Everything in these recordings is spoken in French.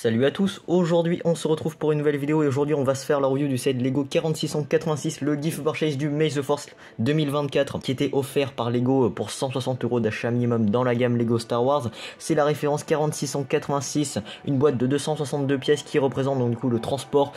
Salut à tous, aujourd'hui on se retrouve pour une nouvelle vidéo et aujourd'hui on va se faire la review du set Lego 4686, le gift purchase du May the Force 2024 qui était offert par Lego pour 160 € d'achat minimum dans la gamme Lego Star Wars. C'est la référence 4686, une boîte de 262 pièces qui représente donc du coup le transport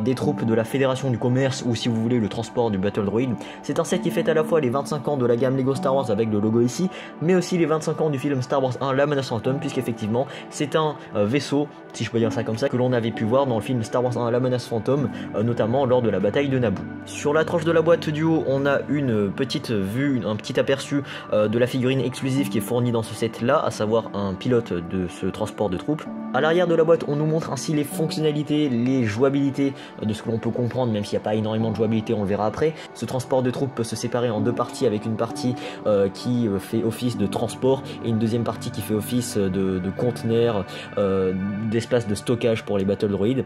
des troupes de la Fédération du Commerce ou si vous voulez le transport du Battle Droid. C'est un set qui fête à la fois les 25 ans de la gamme Lego Star Wars avec le logo ici, mais aussi les 25 ans du film Star Wars 1 La Menace Fantôme, puisqu'effectivement c'est un vaisseau, si je peux dire ça comme ça, que l'on avait pu voir dans le film Star Wars 1 La Menace Fantôme, notamment lors de la bataille de Naboo. Sur la tranche de la boîte du haut, on a une petite vue, un petit aperçu de la figurine exclusive qui est fournie dans ce set là, à savoir un pilote de ce transport de troupes. À l'arrière de la boîte, on nous montre ainsi les fonctionnalités, les jouabilités de ce que l'on peut comprendre, même s'il n'y a pas énormément de jouabilité, on le verra après. Ce transport de troupes peut se séparer en deux parties, avec une partie qui fait office de transport et une deuxième partie qui fait office de conteneur, d'espace de stockage pour les Battle Droids.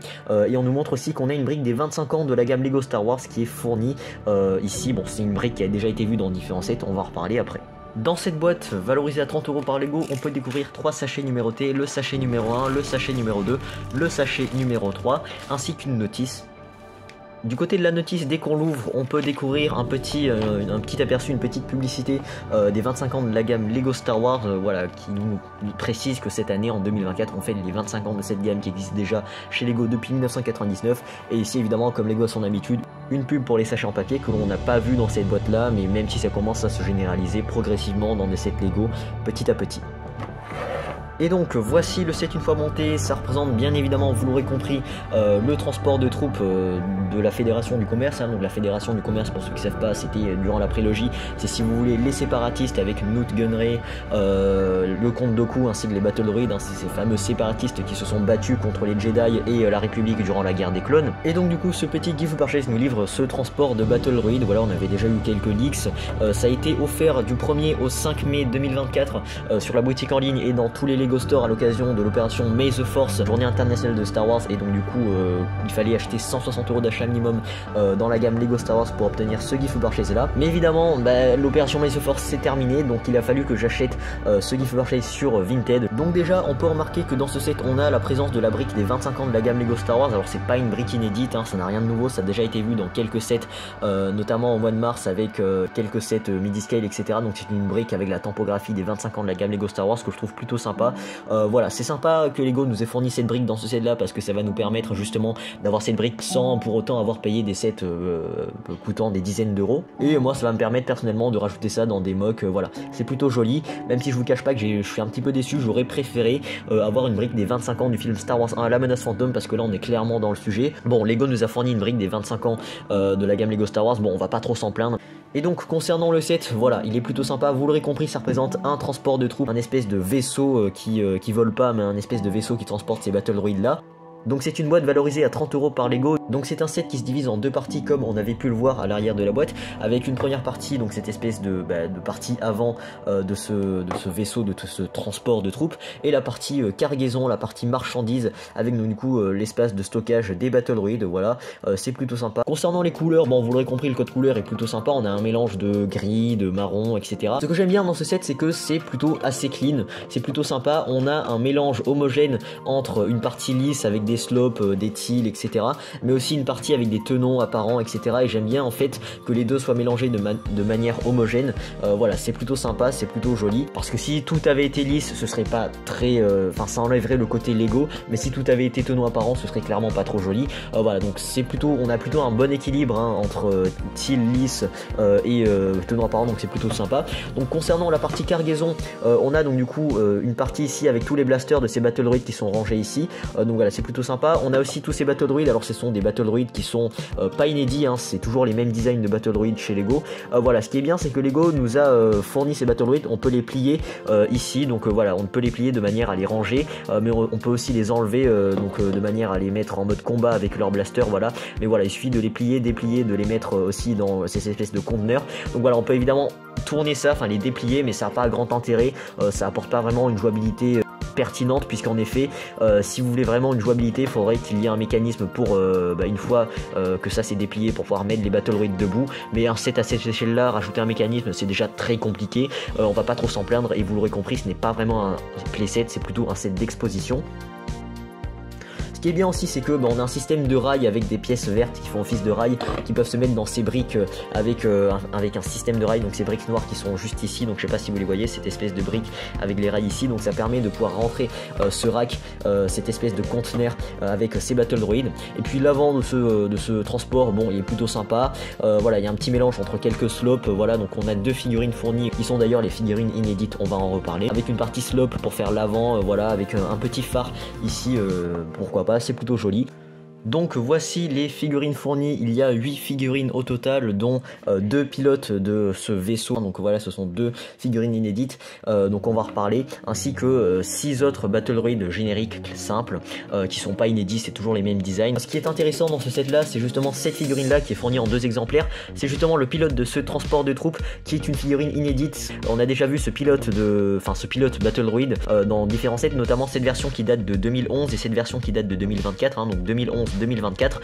Et on nous montre aussi qu'on a une brique des 25 ans de la gamme Lego Star Wars qui est fournie ici. Bon, c'est une brique qui a déjà été vue dans différents sets, on va en reparler après. Dans cette boîte, valorisée à 30 € par Lego, on peut découvrir 3 sachets numérotés, le sachet numéro 1, le sachet numéro 2, le sachet numéro 3, ainsi qu'une notice. Du côté de la notice, dès qu'on l'ouvre, on peut découvrir un petit aperçu, une petite publicité des 25 ans de la gamme Lego Star Wars, voilà, qui nous précise que cette année, en 2024, on fait les 25 ans de cette gamme qui existe déjà chez Lego depuis 1999. Et ici, évidemment, comme Lego a son habitude, une pub pour les sachets en papier que l'on n'a pas vu dans cette boîte-là, mais même si ça commence à se généraliser progressivement dans des sets Lego, petit à petit. Et donc voici le set une fois monté, ça représente bien évidemment, vous l'aurez compris, le transport de troupes de la Fédération du Commerce. Donc la Fédération du Commerce, pour ceux qui ne savent pas, c'était durant la prélogie, c'est si vous voulez les séparatistes avec Nute Gunray, le comte Dooku ainsi que les Battle Droids, c'est ces fameux séparatistes qui se sont battus contre les Jedi et la République durant la guerre des clones. Et donc du coup ce petit gift purchase nous livre ce transport de Battle Droid. Voilà, on avait déjà eu quelques leaks, ça a été offert du 1er au 5 mai 2024 sur la boutique en ligne et dans tous les Lego Store à l'occasion de l'opération May the Force, journée internationale de Star Wars, et donc du coup il fallait acheter 160 € d'achat minimum dans la gamme Lego Star Wars pour obtenir ce gift purchase là. Mais évidemment l'opération May the Force s'est terminée, donc il a fallu que j'achète ce gift purchase sur Vinted. Donc déjà on peut remarquer que dans ce set on a la présence de la brique des 25 ans de la gamme Lego Star Wars. Alors c'est pas une brique inédite, ça n'a rien de nouveau, ça a déjà été vu dans quelques sets, notamment au mois de mars avec quelques sets midi-scale etc. Donc c'est une brique avec la typographie des 25 ans de la gamme Lego Star Wars que je trouve plutôt sympa. Voilà, c'est sympa que Lego nous ait fourni cette brique dans ce set là parce que ça va nous permettre justement d'avoir cette brique sans pour autant avoir payé des sets coûtant des dizaines d'euros. Et moi ça va me permettre personnellement de rajouter ça dans des mocks, voilà, c'est plutôt joli, même si je vous cache pas que je suis un petit peu déçu, j'aurais préféré avoir une brique des 25 ans du film Star Wars 1 La Menace Fantôme parce que là on est clairement dans le sujet. Bon, Lego nous a fourni une brique des 25 ans de la gamme Lego Star Wars, bon on va pas trop s'en plaindre. Et donc concernant le set, voilà, il est plutôt sympa, vous l'aurez compris, ça représente un transport de troupes, un espèce de vaisseau qui vole pas, mais un espèce de vaisseau qui transporte ces Battle Droids là. Donc c'est une boîte valorisée à 30 € par Lego. Donc c'est un set qui se divise en deux parties comme on avait pu le voir à l'arrière de la boîte, avec une première partie, donc cette espèce de partie avant de ce vaisseau, de ce transport de troupes, et la partie cargaison, la partie marchandise, avec donc du coup l'espace de stockage des Battle Droids. Voilà, c'est plutôt sympa. Concernant les couleurs, bon vous l'aurez compris, le code couleur est plutôt sympa, on a un mélange de gris, de marron, etc. Ce que j'aime bien dans ce set, c'est que c'est plutôt assez clean, c'est plutôt sympa, on a un mélange homogène entre une partie lisse avec des slopes, des tilts, etc. mais aussi une partie avec des tenons apparents, etc. et j'aime bien en fait que les deux soient mélangés de manière homogène. Voilà, c'est plutôt sympa, c'est plutôt joli, parce que si tout avait été lisse ce serait pas très enfin ça enlèverait le côté Lego, mais si tout avait été tenon apparent ce serait clairement pas trop joli. Voilà, donc c'est plutôt, on a plutôt un bon équilibre entre til lisse et tenon apparent, donc c'est plutôt sympa. Donc concernant la partie cargaison, on a donc du coup une partie ici avec tous les blasters de ces Battle Droids qui sont rangés ici, donc voilà, c'est plutôt sympa. On a aussi tous ces Battle Droids, alors ce sont des Battle Droids qui sont pas inédits, c'est toujours les mêmes designs de Battle Droids chez Lego. Voilà, ce qui est bien c'est que Lego nous a fourni ces Battle Droids, on peut les plier ici, donc voilà, on peut les plier de manière à les ranger, mais on peut aussi les enlever de manière à les mettre en mode combat avec leur blaster, voilà. Mais voilà, il suffit de les plier, déplier, de les mettre aussi dans ces espèces de conteneurs. Donc voilà, on peut évidemment tourner ça, enfin les déplier, mais ça n'a pas grand intérêt, ça apporte pas vraiment une jouabilité pertinente, puisqu'en effet si vous voulez vraiment une jouabilité, il faudrait qu'il y ait un mécanisme pour une fois que ça s'est déplié, pour pouvoir mettre les Battle Droids debout. Mais un set à cette échelle là, rajouter un mécanisme, c'est déjà très compliqué, on va pas trop s'en plaindre, et vous l'aurez compris, ce n'est pas vraiment un playset, c'est plutôt un set d'exposition. Ce qui est bien aussi, c'est que on a un système de rails avec des pièces vertes qui font office de rails, qui peuvent se mettre dans ces briques avec un système de rails, donc ces briques noires qui sont juste ici, donc je sais pas si vous les voyez, cette espèce de brique avec les rails ici, donc ça permet de pouvoir rentrer ce rack, cette espèce de conteneur avec ces battle droids. Et puis l'avant de ce transport, bon, il est plutôt sympa. Voilà, il y a un petit mélange entre quelques slopes. Voilà, donc on a 2 figurines fournies qui sont d'ailleurs les figurines inédites, on va en reparler, avec une partie slope pour faire l'avant, voilà, avec un petit phare ici, pourquoi pas, c'est plutôt joli. Donc voici les figurines fournies, il y a 8 figurines au total, dont 2 pilotes de ce vaisseau, donc voilà, ce sont 2 figurines inédites, donc on va reparler, ainsi que 6 autres battle droids génériques simples, qui sont pas inédits, c'est toujours les mêmes designs. Ce qui est intéressant dans ce set là, c'est justement cette figurine là qui est fournie en 2 exemplaires, c'est justement le pilote de ce transport de troupes, qui est une figurine inédite. On a déjà vu ce pilote battle droid dans différents sets, notamment cette version qui date de 2011 et cette version qui date de 2024, hein, donc 2024,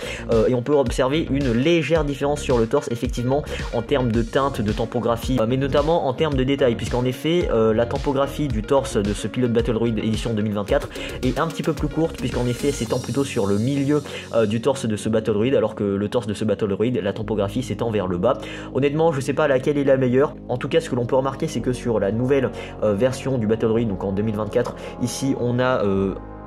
et on peut observer une légère différence sur le torse, effectivement, en termes de teinte, de tempographie, mais notamment en termes de détails, puisqu'en effet la tempographie du torse de ce pilote battle droid édition 2024 est un petit peu plus courte, puisqu'en effet s'étend plutôt sur le milieu du torse de ce battle droid, alors que le torse de ce battle droid, la tempographie s'étend vers le bas. Honnêtement, je sais pas laquelle est la meilleure. En tout cas, ce que l'on peut remarquer, c'est que sur la nouvelle version du battle droid, donc en 2024, ici on a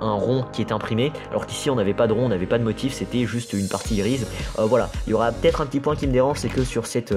un rond qui est imprimé, alors qu'ici on n'avait pas de rond, on n'avait pas de motif, c'était juste une partie grise. Voilà, il y aura peut-être un petit point qui me dérange, c'est que sur cette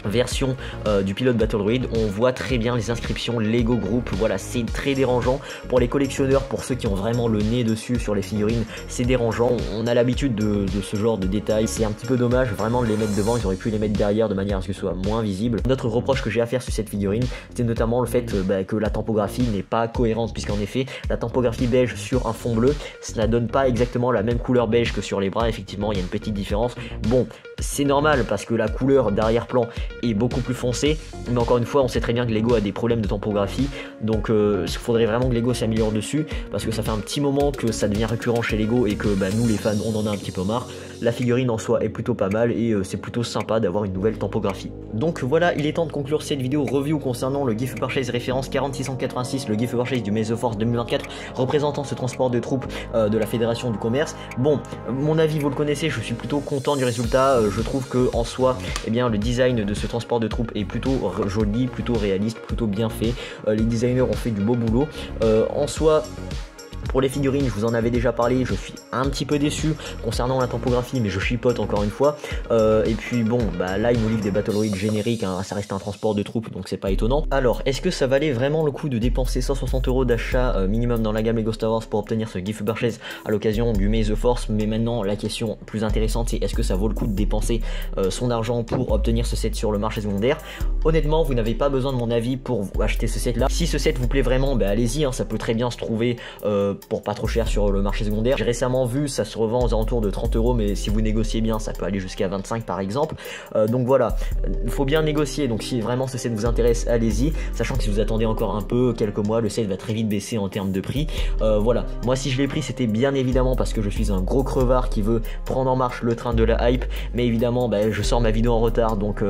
version du pilote battle droid, on voit très bien les inscriptions Lego Group. Voilà, c'est très dérangeant pour les collectionneurs, pour ceux qui ont vraiment le nez dessus sur les figurines, c'est dérangeant. On a l'habitude de ce genre de détails, c'est un petit peu dommage vraiment de les mettre devant, ils auraient pu les mettre derrière de manière à ce que ce soit moins visible. Notre reproche que j'ai à faire sur cette figurine, c'est notamment le fait que la tempographie n'est pas cohérente, puisqu'en effet la tempographie beige sur un fond bleu, cela donne pas exactement la même couleur beige que sur les bras. Effectivement, il y a une petite différence. Bon, c'est normal parce que la couleur d'arrière-plan est beaucoup plus foncée, mais encore une fois on sait très bien que Lego a des problèmes de tempographie, donc il faudrait vraiment que Lego s'améliore dessus, parce que ça fait un petit moment que ça devient récurrent chez Lego et que nous les fans on en a un petit peu marre. La figurine en soi est plutôt pas mal et c'est plutôt sympa d'avoir une nouvelle tempographie. Donc voilà, il est temps de conclure cette vidéo review concernant le Gift Purchase référence 4686, le Gift Purchase du May the Force 2024 représentant ce transport de troupes de la Fédération du Commerce. Bon, mon avis vous le connaissez, je suis plutôt content du résultat. Je trouve que en soi, eh bien, le design de ce transport de troupes est plutôt joli, plutôt réaliste, plutôt bien fait. Les designers ont fait du beau boulot. En soi, pour les figurines, je vous en avais déjà parlé, je suis un petit peu déçu concernant la tempographie, mais je chipote encore une fois. Et puis bon, là il nous livre des battle droids génériques, hein, ça reste un transport de troupes, donc c'est pas étonnant. Alors, est-ce que ça valait vraiment le coup de dépenser 160 € d'achat minimum dans la gamme Lego Star Wars pour obtenir ce Gift Purchase à l'occasion du May the Force? Mais maintenant, la question plus intéressante, c'est est-ce que ça vaut le coup de dépenser son argent pour obtenir ce set sur le marché secondaire? Honnêtement, vous n'avez pas besoin de mon avis pour acheter ce set là. Si ce set vous plaît vraiment, allez-y, hein, ça peut très bien se trouver pour pas trop cher sur le marché secondaire. J'ai récemment vu, ça se revend aux alentours de 30 €, mais si vous négociez bien, ça peut aller jusqu'à 25 par exemple. Donc voilà, il faut bien négocier. Donc si vraiment ce set vous intéresse, allez-y, sachant que si vous attendez encore un peu, quelques mois, le set va très vite baisser en termes de prix. Voilà, moi si je l'ai pris, c'était bien évidemment parce que je suis un gros crevard qui veut prendre en marche le train de la hype, mais évidemment je sors ma vidéo en retard, donc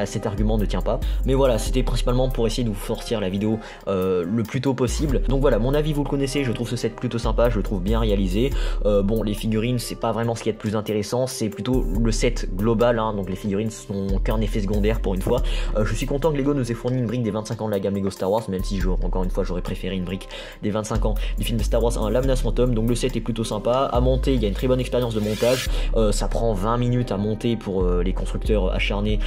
cet argument ne tient pas. Mais voilà, c'était principalement pour essayer de vous sortir la vidéo le plus tôt possible. Donc voilà, mon avis vous le connaissez, je trouve ce set plutôt sympa, je le trouve bien réalisé. Bon, les figurines c'est pas vraiment ce qui est le plus intéressant, c'est plutôt le set global, hein, donc les figurines sont qu'un effet secondaire pour une fois. Je suis content que Lego nous ait fourni une brique des 25 ans de la gamme Lego Star Wars, même si encore une fois j'aurais préféré une brique des 25 ans du film Star Wars 1 La Menace Fantôme. Donc le set est plutôt sympa à monter, il y a une très bonne expérience de montage, ça prend 20 minutes à monter pour les constructeurs acharnés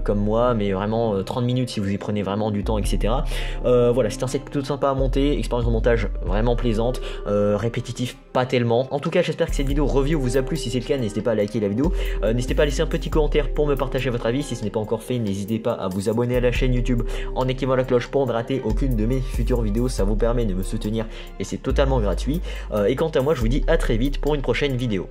comme moi, mais vraiment 30 minutes si vous y prenez vraiment du temps, etc. Voilà, c'est un set plutôt sympa à monter, expérience de montage vraiment plaisante, répétitif pas tellement. En tout cas, j'espère que cette vidéo review vous a plu. Si c'est le cas, n'hésitez pas à liker la vidéo, n'hésitez pas à laisser un petit commentaire pour me partager votre avis. Si ce n'est pas encore fait, n'hésitez pas à vous abonner à la chaîne YouTube en activant la cloche pour ne rater aucune de mes futures vidéos, ça vous permet de me soutenir et c'est totalement gratuit. Et quant à moi, je vous dis à très vite pour une prochaine vidéo.